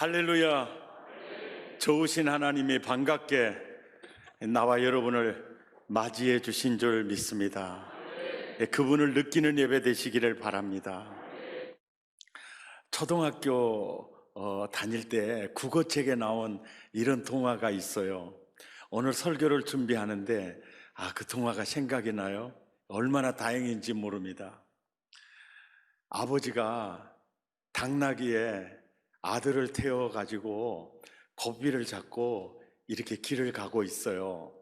할렐루야. 좋으신 하나님이 반갑게 나와 여러분을 맞이해 주신 줄 믿습니다. 그분을 느끼는 예배 되시기를 바랍니다. 초등학교 다닐 때 국어책에 나온 이런 동화가 있어요. 오늘 설교를 준비하는데 그 동화가 생각이 나요. 얼마나 다행인지 모릅니다. 아버지가 당나귀에 아들을 태워가지고 고삐를 잡고 이렇게 길을 가고 있어요.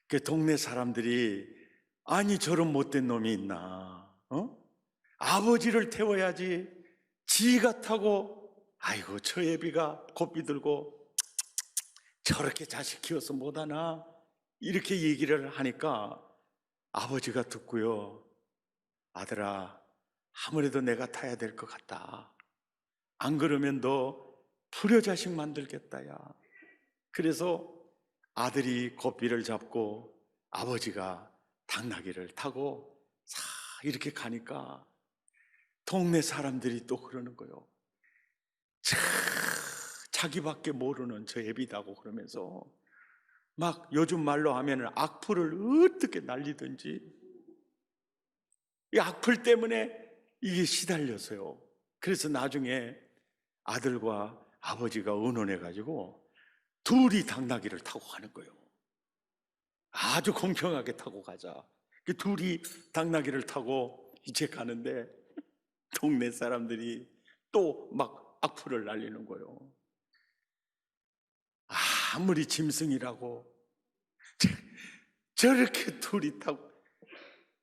그 동네 사람들이 아니 저런 못된 놈이 있나? 아버지를 태워야지. 지가 타고 아이고 저 애비가 고삐 들고 저렇게 자식 키워서 못하나? 이렇게 얘기를 하니까 아버지가 듣고요. 아들아, 아무래도 내가 타야 될 것 같다. 안 그러면 너 불효자식 만들겠다 야. 그래서 아들이 고삐를 잡고 아버지가 당나귀를 타고 싹 이렇게 가니까 동네 사람들이 또 그러는 거예요. 자기밖에 모르는 저 애비다고 그러면서 막 요즘 말로 하면은 악플을 어떻게 날리든지 이 악플 때문에 이게 시달려서요. 그래서 나중에 아들과 아버지가 의논해가지고 둘이 당나귀를 타고 가는 거예요. 아주 공평하게 타고 가자. 그 둘이 당나귀를 타고 이제 가는데 동네 사람들이 또 막 악플을 날리는 거예요. 아무리 짐승이라고 저렇게 둘이 타고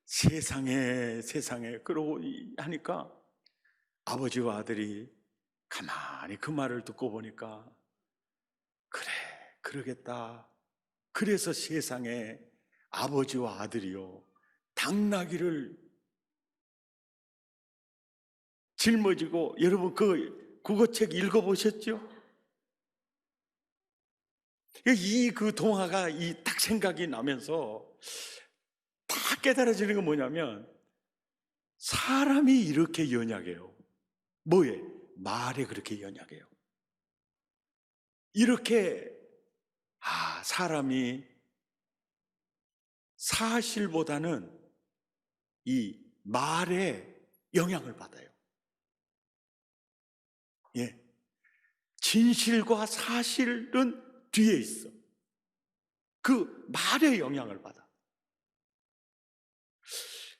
세상에 그러고 하니까 아버지와 아들이 가만히 그 말을 듣고 보니까 그래 그러겠다. 그래서 세상에 아버지와 아들이요 당나귀를 짊어지고, 여러분 그 국어책 읽어보셨죠? 그 동화가 딱 생각이 나면서 딱 깨달아지는 건 뭐냐면 사람이 이렇게 연약해요. 뭐에? 말에 그렇게 연약해요. 이렇게 사람이 사실보다는 이 말에 영향을 받아요. 예. 진실과 사실은 뒤에 있어. 그 말에 영향을 받아.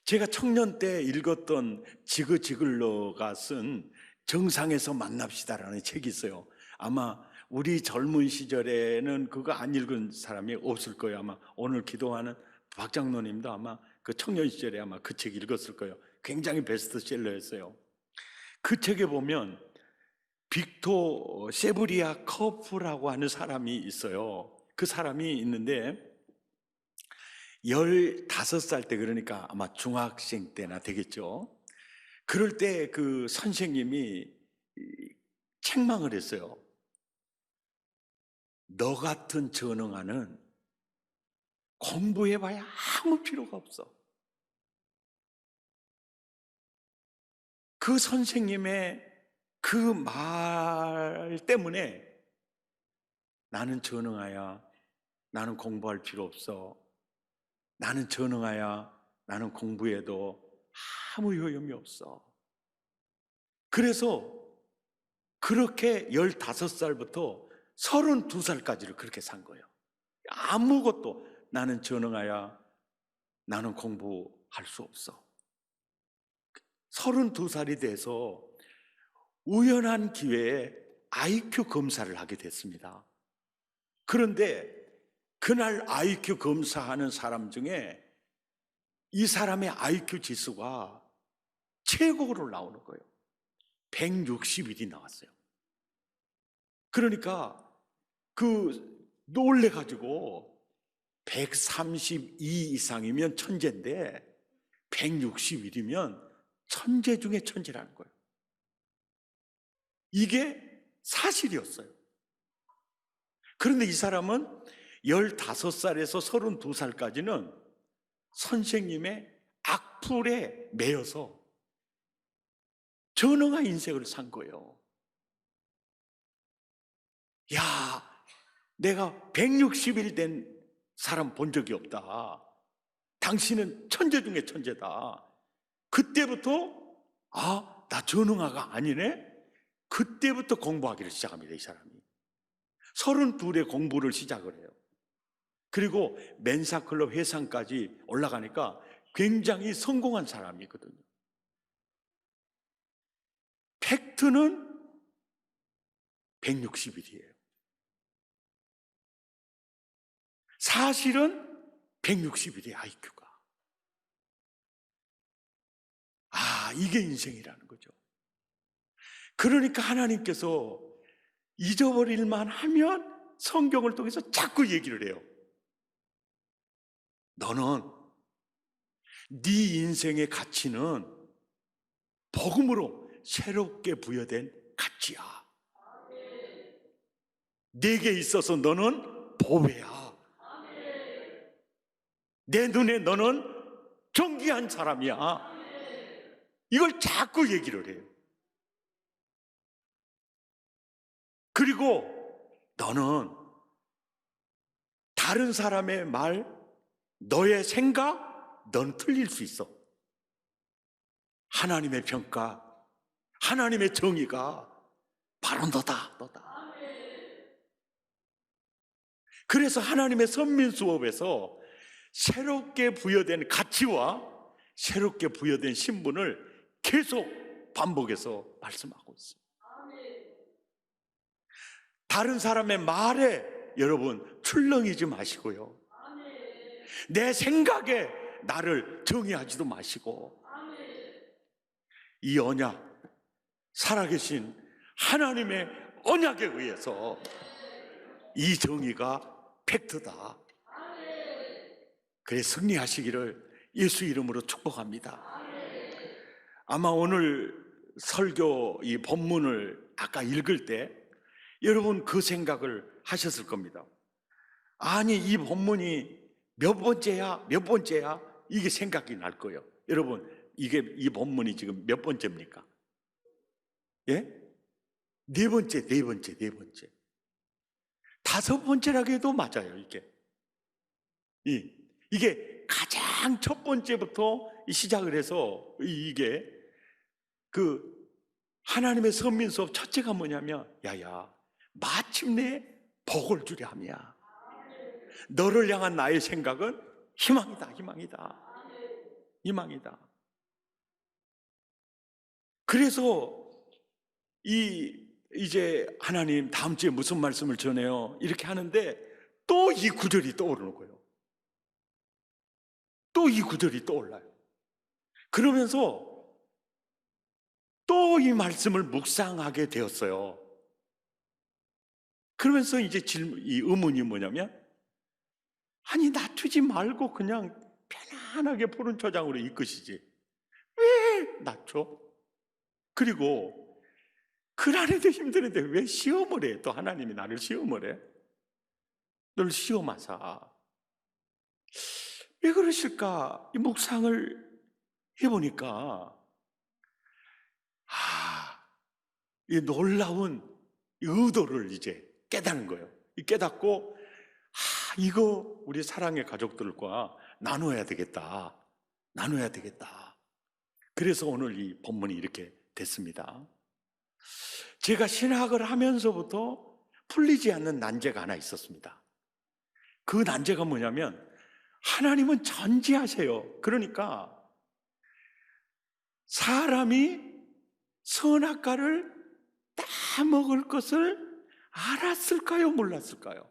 제가 청년 때 읽었던 지그 지글러가 쓴 정상에서 만납시다라는 책이 있어요. 아마 우리 젊은 시절에는 그거 안 읽은 사람이 없을 거예요. 아마 오늘 기도하는 박 장로님도 아마 그 청년 시절에 아마 그 책 읽었을 거예요. 굉장히 베스트셀러였어요. 그 책에 보면 빅토 세브리아 커프라고 하는 사람이 있어요. 그 사람이 있는데 15살 때, 그러니까 아마 중학생 때나 되겠죠. 그럴 때 그 선생님이 책망을 했어요. 너 같은 전응아는 공부해봐야 아무 필요가 없어. 그 선생님의 그 말 때문에 나는 전응아야, 나는 공부할 필요 없어. 나는 전응아야, 나는 공부해도 아무 효용이 없어. 그래서 그렇게 15살부터 32살까지를 그렇게 산 거예요. 아무것도 나는 전응아야, 나는 공부할 수 없어. 32살이 돼서 우연한 기회에 IQ 검사를 하게 됐습니다. 그런데 그날 IQ 검사하는 사람 중에 이 사람의 IQ 지수가 최고로 나오는 거예요. 160일이 나왔어요. 그러니까 놀래가지고 132 이상이면 천재인데 160일이면 천재 중에 천재라는 거예요. 이게 사실이었어요. 그런데 이 사람은 15살에서 32살까지는 선생님의 악플에 매여서 전응한 인생을 산 거예요. 야, 내가 160일 된 사람 본 적이 없다. 당신은 천재 중에 천재다. 그때부터 나 전응아가 아니네? 그때부터 공부하기를 시작합니다. 이 사람이 32에 공부를 시작을 해요. 그리고 멘사클럽 회상까지 올라가니까 굉장히 성공한 사람이거든요. 팩트는 160일이에요. 사실은 160일이에요. IQ가. 이게 인생이라는 거죠. 그러니까 하나님께서 잊어버릴만 하면 성경을 통해서 자꾸 얘기를 해요. 너는 네 인생의 가치는 복음으로 새롭게 부여된 가치야. 내게 있어서 너는 보배야. 내 눈에 너는 존귀한 사람이야. 이걸 자꾸 얘기를 해요. 그리고 너는 다른 사람의 말, 너의 생각, 넌 틀릴 수 있어. 하나님의 평가, 하나님의 정의가 바로 너다. 그래서 하나님의 선민수업에서 새롭게 부여된 가치와 새롭게 부여된 신분을 계속 반복해서 말씀하고 있어요. 다른 사람의 말에 여러분 출렁이지 마시고요. 내 생각에 나를 정의하지도 마시고, 이 언약, 살아계신 하나님의 언약에 의해서 이 정의가 팩트다. 그래 승리하시기를 예수 이름으로 축복합니다. 아마 오늘 설교 이 본문을 아까 읽을 때 여러분 그 생각을 하셨을 겁니다. 아니 이 본문이 몇 번째야? 이게 생각이 날 거예요. 여러분 이 본문이 지금 몇 번째입니까? 예? 네 번째. 다섯 번째라고 해도 맞아요. 이게 가장 첫 번째부터 시작을 해서 이게 그 하나님의 선민 수업 첫째가 뭐냐면 야야 마침내 복을 주려 함이야. 너를 향한 나의 생각은 희망이다. 그래서 이제 하나님 다음 주에 무슨 말씀을 전해요? 이렇게 하는데 또 이 구절이 떠오르는 거예요. 또 이 구절이 떠올라요. 그러면서 또 이 말씀을 묵상하게 되었어요. 그러면서 이제 이 의문이 뭐냐면, 아니 낮추지 말고 그냥 편안하게 푸른 초장으로 이끄시지 왜 낮춰? 그리고 그날에도 힘드는데 왜 시험을 해? 또 하나님이 나를 시험을 해? 널 시험하사. 왜 그러실까? 이 묵상을 해보니까 이 놀라운 의도를 이제 깨닫는 거예요. 깨닫고 이거 우리 사랑의 가족들과 나눠야 되겠다. 그래서 오늘 이 본문이 이렇게 됐습니다. 제가 신학을 하면서부터 풀리지 않는 난제가 하나 있었습니다. 그 난제가 뭐냐면 하나님은 전지하세요. 그러니까 사람이 선악과를 다 먹을 것을 알았을까요? 몰랐을까요?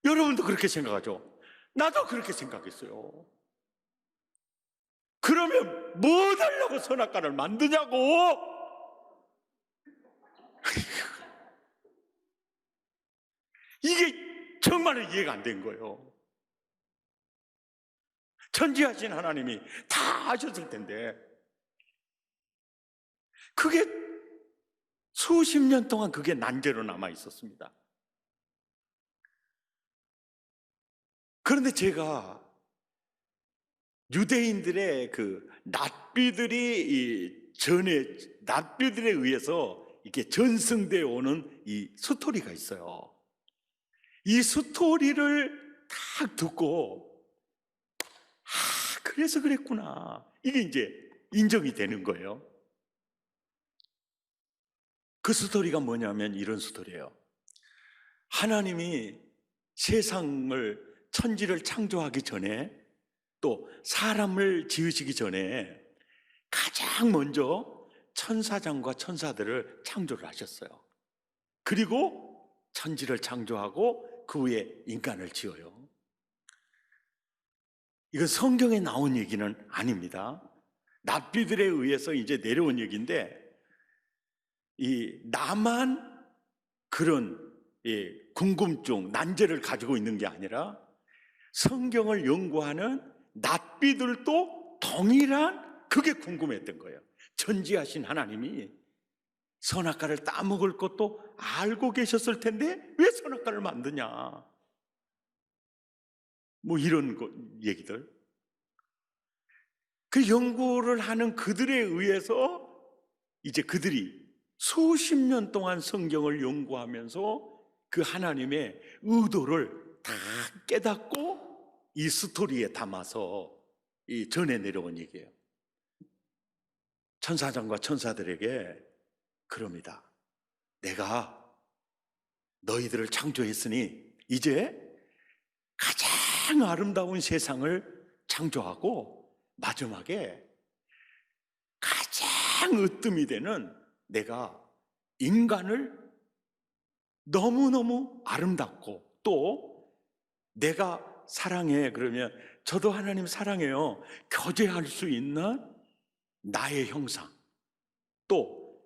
여러분도 그렇게 생각하죠? 나도 그렇게 생각했어요. 그러면 뭐 하려고 선악과를 만드냐고! 이게 정말 이해가 안 된 거예요. 전지하신 하나님이 다 아셨을 텐데 그게 수십 년 동안 그게 난제로 남아 있었습니다. 그런데 제가 유대인들의 그 낫비들에 의해서 이렇게 전승되어 오는 이 스토리가 있어요. 이 스토리를 딱 듣고 그래서 그랬구나, 이게 이제 인정이 되는 거예요. 그 스토리가 뭐냐면 이런 스토리예요. 하나님이 세상을, 천지를 창조하기 전에, 또 사람을 지으시기 전에 가장 먼저 천사장과 천사들을 창조를 하셨어요. 그리고 천지를 창조하고 그 후에 인간을 지어요. 이건 성경에 나온 얘기는 아닙니다. 납비들에 의해서 이제 내려온 얘기인데, 나만 그런 궁금증, 난제를 가지고 있는 게 아니라 성경을 연구하는 납비들도 동일한 그게 궁금했던 거예요. 전지하신 하나님이 선악과를 따먹을 것도 알고 계셨을 텐데 왜 선악과를 만드냐, 뭐 이런 얘기들. 그 연구를 하는 그들에 의해서 이제 그들이 수십 년 동안 성경을 연구하면서 그 하나님의 의도를 다 깨닫고 이 스토리에 담아서 전해 내려온 얘기예요. 천사장과 천사들에게 그럽니다. 내가 너희들을 창조했으니 이제 가장 아름다운 세상을 창조하고 마지막에 가장 으뜸이 되는 내가 인간을 너무너무 아름답고, 또 내가 사랑해, 그러면 저도 하나님 사랑해요, 교제할 수 있는 나의 형상, 또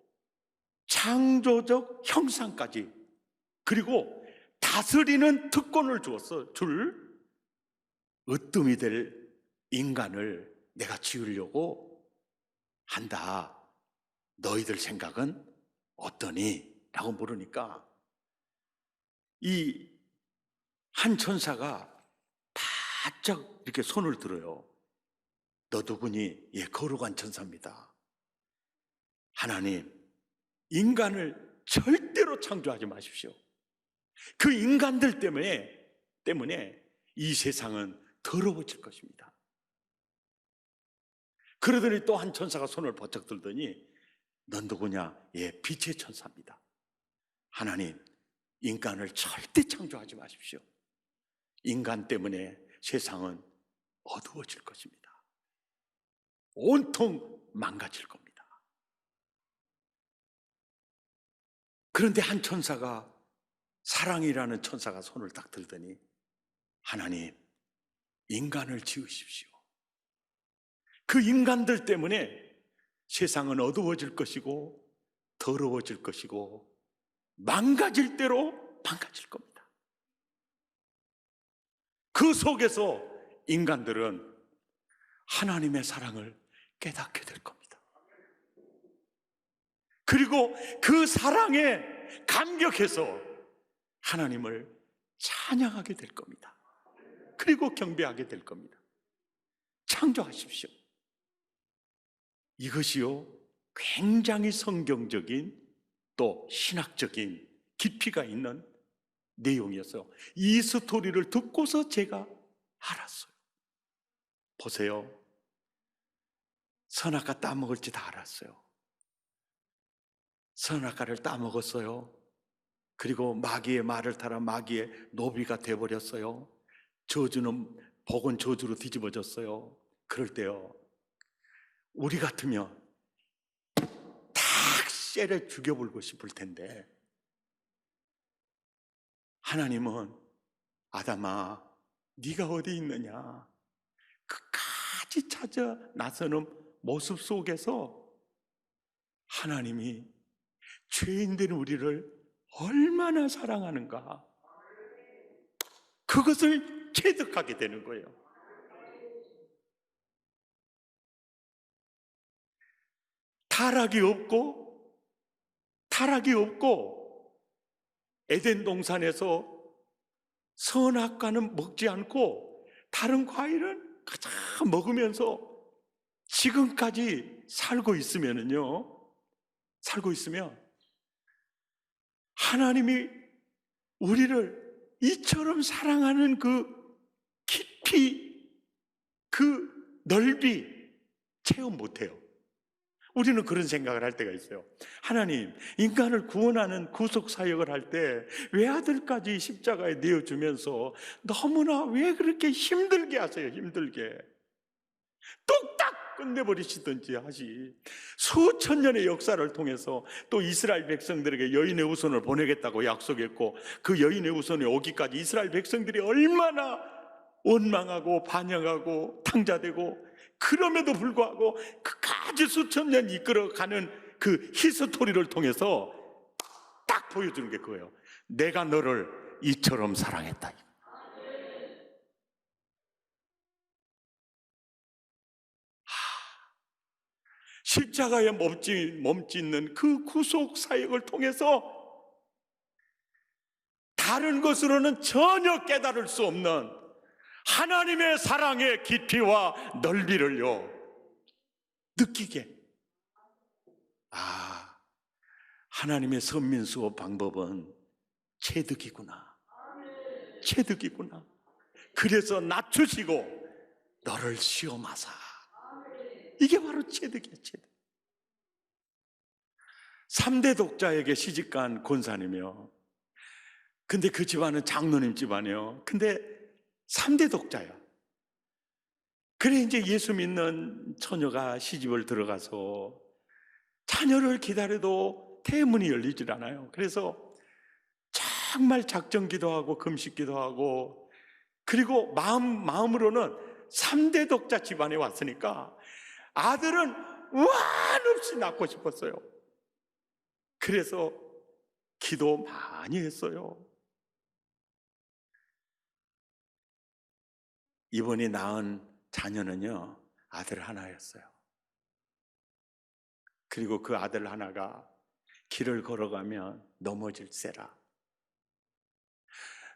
창조적 형상까지, 그리고 다스리는 특권을 주었어. 으뜸이 될 인간을 내가 지으려고 한다. 너희들 생각은 어떠니? 라고 물으니까 이 한 천사가 바짝 이렇게 손을 들어요. 너 누구니? 예, 거룩한 천사입니다. 하나님, 인간을 절대로 창조하지 마십시오. 그 인간들 때문에 이 세상은 더러워질 것입니다. 그러더니 또 한 천사가 손을 번쩍 들더니 넌 누구냐? 예, 빛의 천사입니다. 하나님, 인간을 절대 창조하지 마십시오. 인간 때문에 세상은 어두워질 것입니다. 온통 망가질 겁니다. 그런데 한 천사가, 사랑이라는 천사가 손을 딱 들더니 하나님, 인간을 지으십시오. 그 인간들 때문에 세상은 어두워질 것이고 더러워질 것이고 망가질 대로 망가질 겁니다. 그 속에서 인간들은 하나님의 사랑을 깨닫게 될 겁니다. 그리고 그 사랑에 감격해서 하나님을 찬양하게 될 겁니다. 그리고 경배하게 될 겁니다. 창조하십시오. 이것이요, 굉장히 성경적인 또 신학적인 깊이가 있는 내용이었어요. 이 스토리를 듣고서 제가 알았어요. 보세요, 선악과 따먹을지 다 알았어요. 선악과를 따먹었어요. 그리고 마귀의 말을 따라 마귀의 노비가 돼버렸어요. 복은 저주로 뒤집어졌어요. 그럴 때요, 우리 같으면 탁 쎄려 죽여버리고 싶을 텐데 하나님은 아담아, 네가 어디 있느냐, 끝까지 찾아 나서는 모습 속에서 하나님이 죄인된 우리를 얼마나 사랑하는가, 그것을 체득하게 되는 거예요. 타락이 없고 에덴 동산에서 선악과는 먹지 않고 다른 과일은 가장 먹으면서 지금까지 살고 있으면 하나님이 우리를 이처럼 사랑하는 그 깊이, 그 넓이 체험 못해요. 우리는 그런 생각을 할 때가 있어요. 하나님, 인간을 구원하는 구속사역을 할 때 외아들까지 십자가에 내어주면서 너무나 왜 그렇게 힘들게 하세요? 힘들게 뚝딱 끝내버리시든지 하지. 수천 년의 역사를 통해서 또 이스라엘 백성들에게 여인의 후손을 보내겠다고 약속했고, 그 여인의 후손이 오기까지 이스라엘 백성들이 얼마나 원망하고 반역하고 탕자되고, 그럼에도 불구하고 끝까지 수천 년 이끌어가는 그 히스토리를 통해서 딱 보여주는 게 그거예요. 내가 너를 이처럼 사랑했다. 십자가에 몸짓는 그 구속 사역을 통해서 다른 것으로는 전혀 깨달을 수 없는 하나님의 사랑의 깊이와 넓이를요 느끼게. 하나님의 선민수호 방법은 체득이구나. 체득이구나. 그래서 낮추시고 너를 시험하사. 이게 바로 체득이야, 체득. 3대 독자에게 시집간 권사님이요. 근데 그 집안은 장로님 집안이요. 근데 3대 독자야. 그래 이제 예수 믿는 처녀가 시집을 들어가서 자녀를 기다려도 대문이 열리질 않아요. 그래서 정말 작정 기도하고 금식 기도하고, 그리고 마음으로는 3대 독자 집안에 왔으니까 아들은 한없이 낳고 싶었어요. 그래서 기도 많이 했어요. 이번에 낳은 자녀는요, 아들 하나였어요. 그리고 그 아들 하나가 길을 걸어가면 넘어질세라.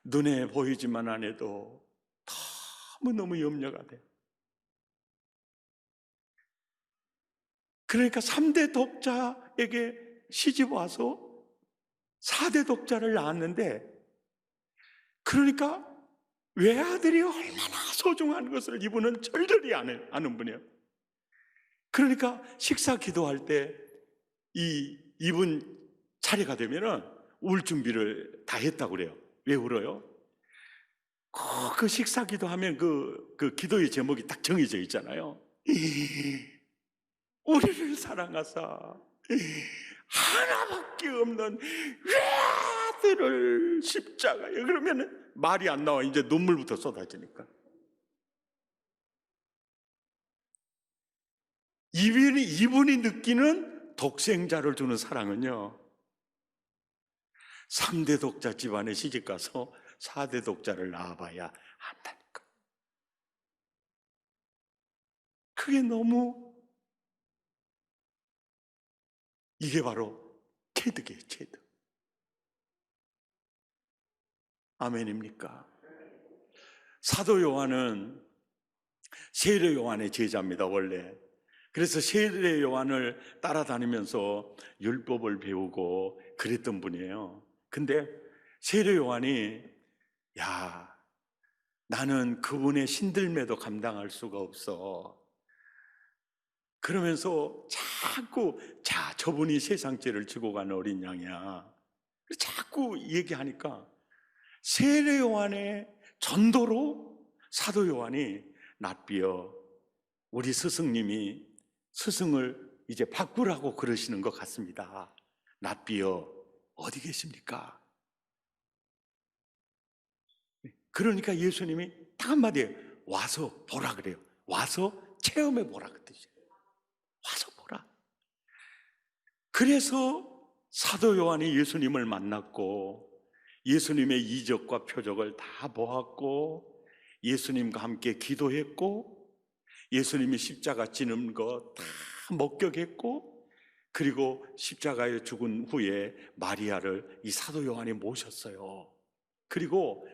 눈에 보이지만 안 해도 너무너무 염려가 돼. 그러니까 3대 독자에게 시집 와서 4대 독자를 낳았는데, 그러니까 외아들이 얼마나 소중한 것을 이분은 절절히 아는 분이에요. 그러니까 식사 기도할 때 이분 차례가 되면은 울 준비를 다 했다고 그래요. 왜 울어요? 그 식사 기도하면 그 기도의 제목이 딱 정해져 있잖아요. 우리를 사랑하사 하나밖에 없는 외아들을 십자가에. 그러면 말이 안 나와. 이제 눈물부터 쏟아지니까. 이분이 느끼는 독생자를 주는 사랑은요, 3대 독자 집안에 시집가서 4대 독자를 낳아봐야 안다니까. 그게 너무, 이게 바로 체득이에요, 체득. 아멘입니까? 사도 요한은 세례 요한의 제자입니다, 원래. 그래서 세례 요한을 따라다니면서 율법을 배우고 그랬던 분이에요. 근데 세례 요한이, 야, 나는 그분의 신들매도 감당할 수가 없어. 그러면서 자꾸, 저분이 세상 죄를 지고 가는 어린 양이야. 자꾸 얘기하니까 세례 요한의 전도로 사도 요한이, 낫비여, 우리 스승님이 스승을 이제 바꾸라고 그러시는 것 같습니다. 낫비여, 어디 계십니까? 그러니까 예수님이 딱 한마디에 와서 보라 그래요. 와서 체험해 보라 그 뜻이에요. 와서 보라. 그래서 사도 요한이 예수님을 만났고 예수님의 이적과 표적을 다 보았고 예수님과 함께 기도했고 예수님이 십자가 지는 거 다 목격했고, 그리고 십자가에 죽은 후에 마리아를 이 사도 요한이 모셨어요. 그리고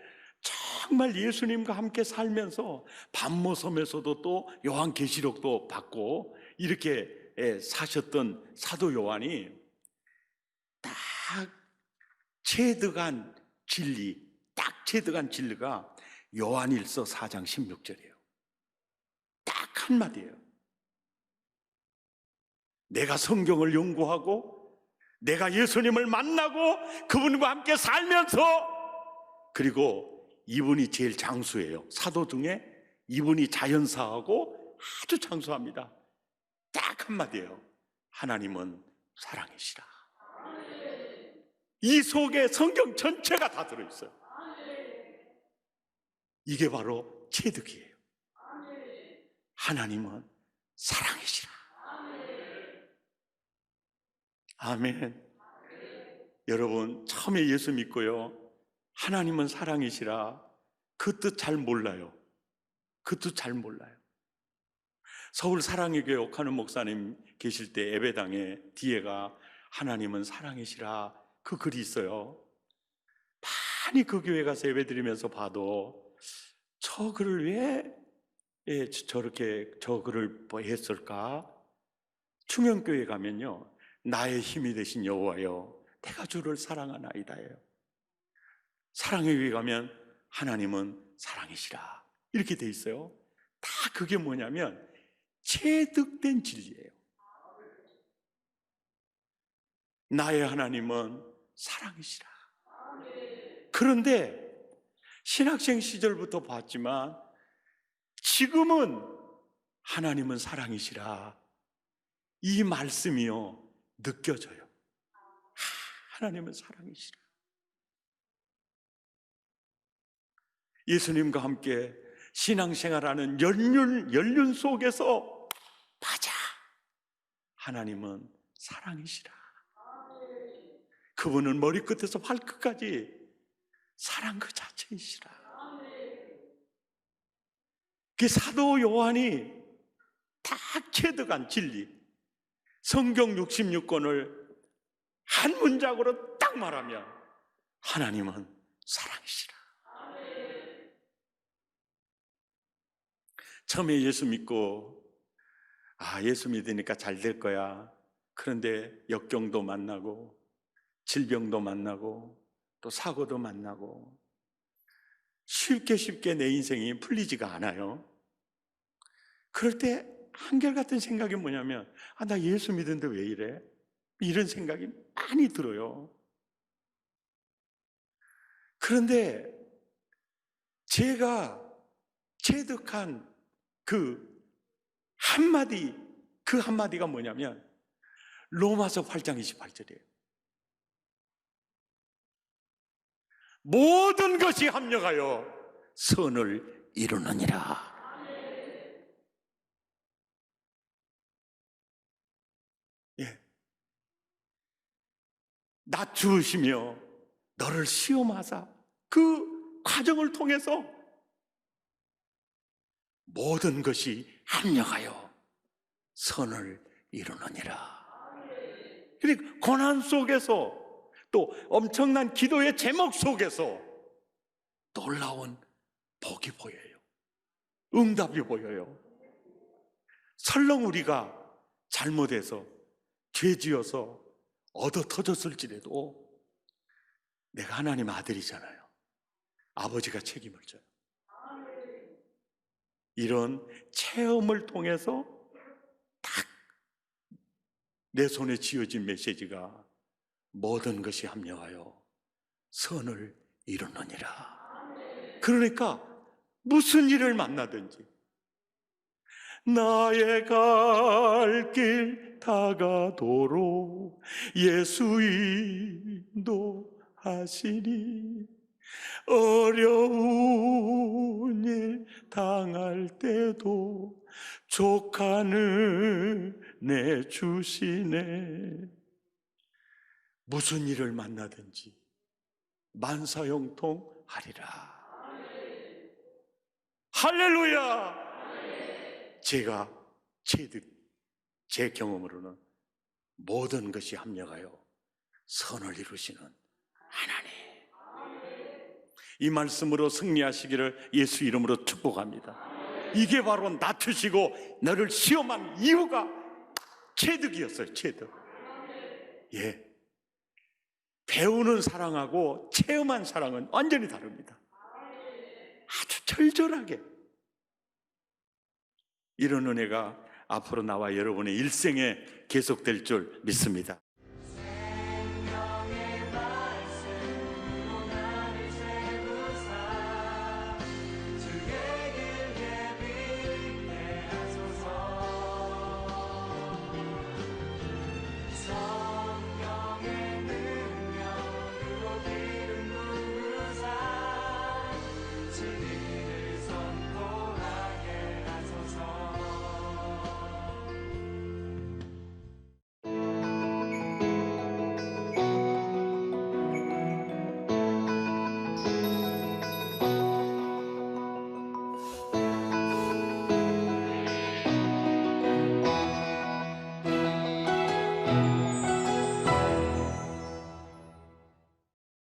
정말 예수님과 함께 살면서 밤모섬에서도 또 요한계시록도 받고 이렇게 사셨던 사도 요한이 딱 체득한 진리, 딱 체득한 진리가 요한일서 4장 16절이에요. 딱 한마디예요. 내가 성경을 연구하고 내가 예수님을 만나고 그분과 함께 살면서, 그리고 이분이 제일 장수예요. 사도 중에 이분이 자연사하고 아주 장수합니다. 딱 한마디예요. 하나님은 사랑이시라. 이 속에 성경 전체가 다 들어있어요. 이게 바로 체득이에요. 하나님은 사랑이시라. 아멘. 여러분, 처음에 예수 믿고요, 하나님은 사랑이시라, 그 뜻 잘 몰라요. 그 뜻 잘 몰라요. 서울 사랑의 교회 옥하는 목사님 계실 때 예배당에 뒤에가 하나님은 사랑이시라 그 글이 있어요. 많이 그 교회 가서 예배 드리면서 봐도 저 글을 왜 저렇게 저 글을 했을까? 충영교회 가면요, 나의 힘이 되신 여호와여 내가 주를 사랑하나이다예요. 사랑의 교회 가면 하나님은 사랑이시라 이렇게 돼 있어요. 다 그게 뭐냐면 체득된 진리예요. 나의 하나님은 사랑이시라. 그런데 신학생 시절부터 봤지만 지금은 하나님은 사랑이시라 이 말씀이요 느껴져요. 하나님은 사랑이시라. 예수님과 함께 신앙생활하는 연륜 속에서 맞아, 하나님은 사랑이시라. 그분은 머리끝에서 발끝까지 사랑 그 자체이시라. 그 사도 요한이 딱 체득한 진리, 성경 66권을 한 문장으로 딱 말하면 하나님은 사랑이시라. 처음에 예수 믿고 예수 믿으니까 잘 될 거야. 그런데 역경도 만나고 질병도 만나고 또 사고도 만나고 쉽게 내 인생이 풀리지가 않아요. 그럴 때 한결같은 생각이 뭐냐면 나 예수 믿는데 왜 이래? 이런 생각이 많이 들어요. 그런데 제가 체득한 그 한마디가 뭐냐면 로마서 8장 28절이에요. 모든 것이 합력하여 선을 이루느니라. 낮추시며 너를 시험하사 그 과정을 통해서 모든 것이 합력하여 선을 이루느니라. 그러니까 고난 속에서 또 엄청난 기도의 제목 속에서 놀라운 복이 보여요. 응답이 보여요. 설령 우리가 잘못해서 죄지어서 얻어 터졌을지라도 내가 하나님 아들이잖아요. 아버지가 책임을 져요. 이런 체험을 통해서 딱 내 손에 쥐어진 메시지가 모든 것이 합력하여 선을 이루느니라. 그러니까 무슨 일을 만나든지 나의 갈 길 다가도록 예수 인도하시니 어려운 일 당할 때도 족하는 내 주시네. 무슨 일을 만나든지 만사형통하리라. 할렐루야. 제가 제 경험으로는 모든 것이 합력하여 선을 이루시는 하나님, 이 말씀으로 승리하시기를 예수 이름으로 축복합니다. 이게 바로 낮추시고 너를 시험한 이유가 체득이었어요. 체득. 배우는 사랑하고 체험한 사랑은 완전히 다릅니다. 아주 절절하게. 이런 은혜가 앞으로 나와 여러분의 일생에 계속될 줄 믿습니다.